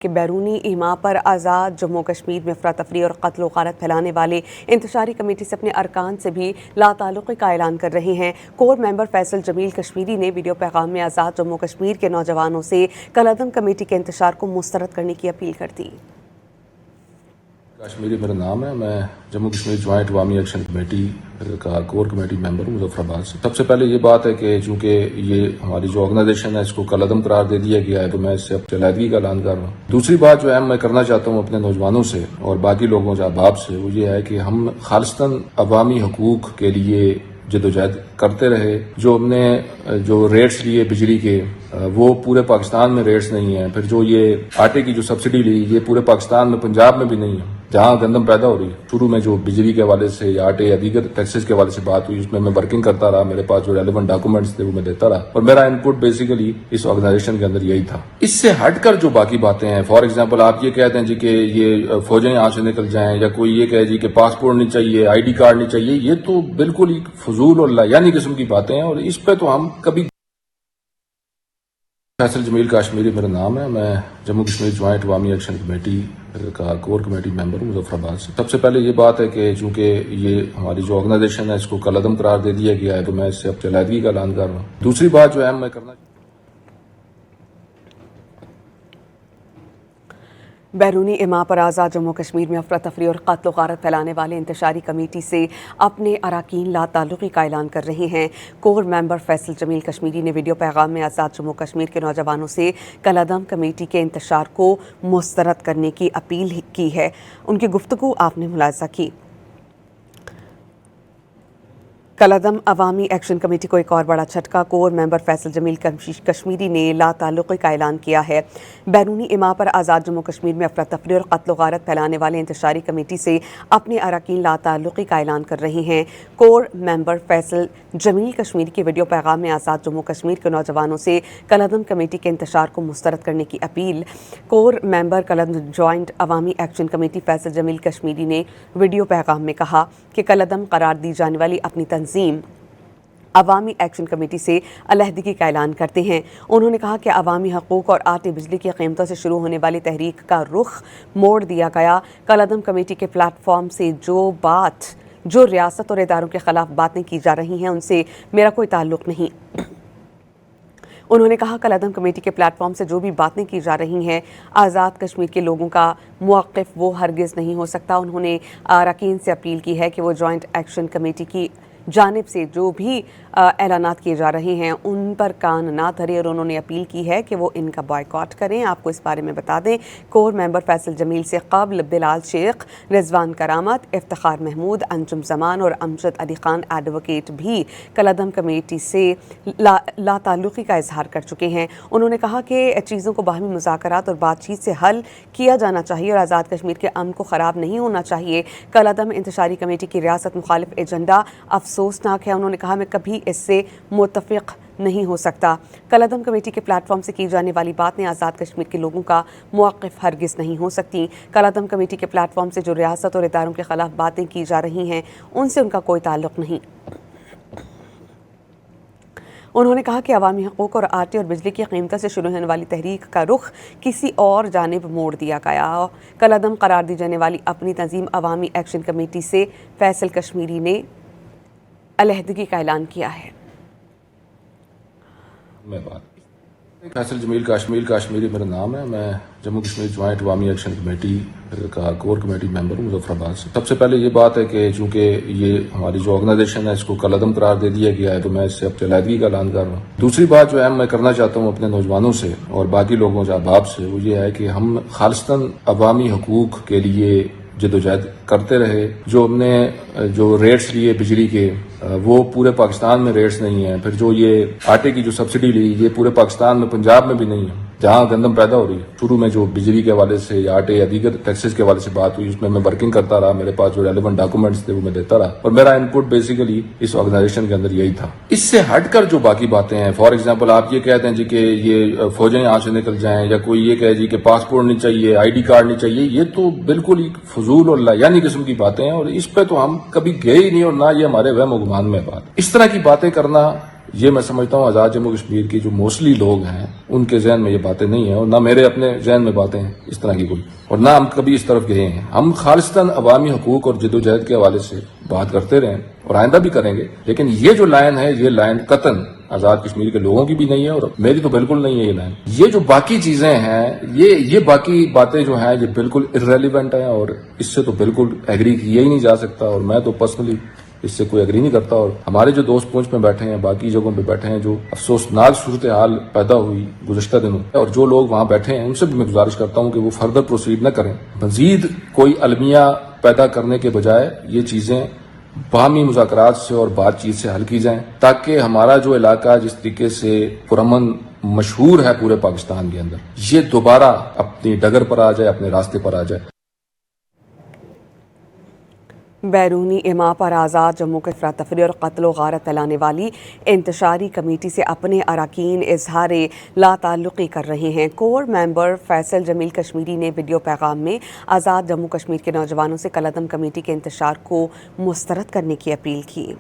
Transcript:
کہ بیرونی ایما پر آزاد جموں کشمیر میں افراتفری اور قتل و غارت پھیلانے والے انتشاری کمیٹی سے اپنے ارکان سے بھی لا تعلقی کا اعلان کر رہے ہیں۔ کور ممبر فیصل جمیل کشمیری نے ویڈیو پیغام میں آزاد جموں کشمیر کے نوجوانوں سے کالعدم کمیٹی کے انتشار کو مسترد کرنے کی اپیل کر دی۔ کشمیری میرا نام ہے، میں جموں کشمیر جوائنٹ عوامی ایکشن کمیٹی کا کور کمیٹی ممبر ہوں مظفر آباد سے۔ سب سے پہلے یہ بات ہے کہ چونکہ یہ ہماری جو آرگنائزیشن ہے اس کو کالعدم قرار دے دیا گیا ہے تو میں اس سے اب علیحدگی کا اعلان کر رہا ہوں۔ دوسری بات جو ہے میں کرنا چاہتا ہوں اپنے نوجوانوں سے اور باقی لوگوں سے احباب سے، وہ یہ ہے کہ ہم خالصتاً عوامی حقوق کے لیے جدوجہد کرتے رہے۔ جو ہم نے جو ریٹس لیے بجلی کے وہ پورے پاکستان میں ریٹس نہیں ہیں، پھر جو یہ آٹے کی جو سبسڈی لی یہ پورے پاکستان میں پنجاب میں بھی نہیں ہے جہاں گندم پیدا ہو رہی ہے۔ شروع میں جو بجلی کے حوالے سے یا آٹے یا دیگر ٹیکسز کے حوالے سے بات ہوئی اس میں ورکنگ کرتا رہا، میرے پاس جو ریلیونٹ ڈاکومنٹس تھے وہ میں دیتا رہا اور میرا انپٹ بیسیکلی اس آرگنائزیشن کے اندر یہی تھا۔ اس سے ہٹ کر جو باقی باتیں ہیں، فار ایگزامپل آپ یہ کہتے ہیں جی کہ یہ فوجیں یہاں سے نکل جائیں، یا کوئی یہ کہے جی کہ پاسپورٹ نہیں چاہیے، آئی ڈی کارڈ نہیں چاہیے، یہ تو بالکل ہی فضول اور لایانی قسم کی باتیں ہیں اور اس پہ تو ہم کبھی۔ فیصل جمیل کشمیری میرا نام ہے، میں جموں کشمیر جوائنٹ عوامی ایکشن کمیٹی کا کور کمیٹی ممبر ہوں مظفر آباد سے۔ سب سے پہلے یہ بات ہے کہ چونکہ یہ ہماری جو آرگنائزیشن ہے اس کو کالعدم قرار دے دیا گیا ہے تو میں اس سے اب علیحدگی کا اعلان کر رہا ہوں۔ دوسری بات جو ہے میں کرنا بیرونی ایما پر آزاد جموں کشمیر میں افراتفری اور قتل و غارت پھیلانے والے انتشاری کمیٹی سے اپنے اراکین لا تعلقی کا اعلان کر رہے ہیں۔ کور ممبر فیصل جمیل کشمیری نے ویڈیو پیغام میں آزاد جموں کشمیر کے نوجوانوں سے کالعدم کمیٹی کے انتشار کو مسترد کرنے کی اپیل کی ہے۔ ان کی گفتگو آپ نے ملاحظہ کی۔ کالعدم عوامی ایکشن کمیٹی کو ایک اور بڑا جھٹکا، کور ممبر فیصل جمیل کشمیری نے لا تعلقی کا اعلان کیا ہے۔ بیرونی ایما پر آزاد جموں کشمیر میں افراتفری اور قتل و غارت پھیلانے والے انتشاری کمیٹی سے اپنے اراکین لا تعلقی کا اعلان کر رہے ہیں۔ کور ممبر فیصل جمیل کشمیری کے ویڈیو پیغام میں آزاد جموں کشمیر کے نوجوانوں سے کالعدم کمیٹی کے انتشار کو مسترد کرنے کی اپیل۔ کور ممبر کالعدم جوائنٹ عوامی ایکشن کمیٹی فیصل جمیل کشمیری نے ویڈیو پیغام میں کہا کہ کالعدم قرار دی جانے والی اپنی تنظیم عوامی ایکشن کمیٹی سے علیحدگی کا اعلان کرتے ہیں۔ انہوں نے کہا کہ عوامی حقوق اور آٹے بجلی کی قیمتوں سے شروع ہونے والی تحریک کا رخ موڑ دیا گیا۔ کالعدم کمیٹی کے پلیٹ فارم سے جو ریاست اور اداروں کے خلاف باتیں کی جا رہی ہیں ان سے میرا کوئی تعلق نہیں۔ انہوں نے کہا کالعدم کمیٹی کے پلیٹ فارم سے جو بھی باتیں کی جا رہی ہیں آزاد کشمیر کے لوگوں کا موقف وہ ہرگز نہیں ہو سکتا۔ انہوں نے اراکین سے اپیل کی ہے کہ وہ جوائنٹ ایکشن کمیٹی کی جانب سے جو بھی اعلانات کیے جا رہے ہیں ان پر کان نہ دھرے اور انہوں نے اپیل کی ہے کہ وہ ان کا بائیکاٹ کریں۔ آپ کو اس بارے میں بتا دیں کور ممبر فیصل جمیل سے قبل بلال شیخ، رضوان کرامت، افتخار محمود، انجم زمان اور امجد علی خان ایڈوکیٹ بھی کالعدم کمیٹی سے لا تعلقی کا اظہار کر چکے ہیں۔ انہوں نے کہا کہ چیزوں کو باہمی مذاکرات اور بات چیت سے حل کیا جانا چاہیے اور آزاد کشمیر کے امن کو خراب نہیں ہونا چاہیے۔ کالعدم انتشاری کمیٹی کی ریاست مخالف ایجنڈا افسوسناک ہے۔ انہوں نے کہا میں کبھی اس سے متفق نہیں ہو سکتا۔ کالعدم کمیٹی کے پلیٹ فارم سے کی جانے والی باتیں آزاد کشمیر کے لوگوں کا موقف ہرگز نہیں ہو سکتی۔ کالعدم کمیٹی کے پلیٹ فارم سے جو ریاست اور اداروں کے خلاف باتیں کی جا رہی ہیں ان سے ان کا کوئی تعلق نہیں۔ انہوں نے کہا کہ عوامی حقوق اور آٹے اور بجلی کی قیمتوں سے شروع ہونے والی تحریک کا رخ کسی اور جانب موڑ دیا گیا۔ کالعدم قرار دی جانے والی اپنی تنظیم عوامی ایکشن کمیٹی سے فیصل کشمیری نے علیحدگی کا اعلان کیا ہے۔ فیصل جمیل کشمیری میرا نام ہے، میں جموں کشمیر جوائنٹ عوامی ایکشن کمیٹی کا کور کمیٹی ممبر ہوں مظفر آباد سے۔ سب سے پہلے یہ بات ہے کہ چونکہ یہ ہماری جو آرگنائزیشن ہے اس کو کالعدم قرار دے دیا گیا ہے تو میں اس سے اب علیحدگی کا اعلان کر رہا ہوں۔ دوسری بات جو ہے میں کرنا چاہتا ہوں اپنے نوجوانوں سے اور باقی لوگوں سے احباب سے، وہ یہ ہے کہ ہم خالصتاً عوامی حقوق کے لیے جدوجہد کرتے رہے۔ جو ہم نے جو ریٹس لیے بجلی کے وہ پورے پاکستان میں ریٹس نہیں ہیں، پھر جو یہ آٹے کی جو سبسڈی لی یہ پورے پاکستان میں پنجاب میں بھی نہیں ہے جہاں گندم پیدا ہو رہی ہے۔ شروع میں جو بجلی کے حوالے سے یا آٹے یا دیگر ٹیکسز کے حوالے سے بات ہوئی اس میں ورکنگ کرتا رہا، میرے پاس جو ریلیونٹ ڈاکومنٹس تھے وہ میں دیتا رہا اور میرا انپٹ بیسیکلی اس آرگنائزیشن کے اندر یہی تھا۔ اس سے ہٹ کر جو باقی باتیں ہیں، فار ایگزامپل آپ یہ کہتے ہیں جی کہ یہ فوجیں یہاں سے نکل جائیں، یا کوئی یہ کہے جی کہ پاسپورٹ نہیں چاہیے، آئی ڈی کارڈ نہیں چاہیے، یہ تو بالکل ہی فضول اور لایانی قسم کی باتیں ہیں اور اس پہ تو ہم کبھی گئے ہی نہیں اور نہ یہ ہمارے وہم و گمان میں بات۔ اس طرح کی باتیں کرنا یہ میں سمجھتا ہوں آزاد جموں کشمیر کی جو موسٹلی لوگ ہیں ان کے ذہن میں یہ باتیں نہیں ہیں، اور نہ میرے اپنے ذہن میں باتیں ہیں اس طرح کی کوئی، اور نہ ہم کبھی اس طرف گئے ہیں۔ ہم خالصتاً عوامی حقوق اور جدوجہد کے حوالے سے بات کرتے رہے اور آئندہ بھی کریں گے، لیکن یہ جو لائن ہے یہ لائن قطعاً آزاد کشمیر کے لوگوں کی بھی نہیں ہے اور میری تو بالکل نہیں ہے یہ لائن۔ یہ جو باقی چیزیں ہیں، یہ باقی باتیں جو ہیں یہ بالکل irrelevant ہیں، اور اس سے تو بالکل ایگری کیا ہی نہیں جا سکتا، اور میں تو پرسنلی اس سے کوئی ایگری نہیں کرتا۔ اور ہمارے جو دوست پونچھ میں بیٹھے ہیں، باقی جگہوں پہ بیٹھے ہیں، جو افسوسناک صورتحال پیدا ہوئی گزشتہ دنوں، اور جو لوگ وہاں بیٹھے ہیں ان سے بھی میں گزارش کرتا ہوں کہ وہ فردر پروسیڈ نہ کریں، مزید کوئی المیہ پیدا کرنے کے بجائے یہ چیزیں باہمی مذاکرات سے اور بات چیت سے حل کی جائیں، تاکہ ہمارا جو علاقہ جس طریقے سے پرامن مشہور ہے پورے پاکستان کے اندر، یہ دوبارہ اپنی ڈگر پر آ جائے، اپنے راستے پر آ جائے۔ بیرونی اما پر آزاد جموں کے افراتفری اور قتل و غارت پھیلانے والی انتشاری کمیٹی سے اپنے اراکین اظہار لا تعلقی کر رہے ہیں۔ کور ممبر فیصل جمیل کشمیری نے ویڈیو پیغام میں آزاد جموں کشمیر کے نوجوانوں سے کالعدم کمیٹی کے انتشار کو مسترد کرنے کی اپیل کی۔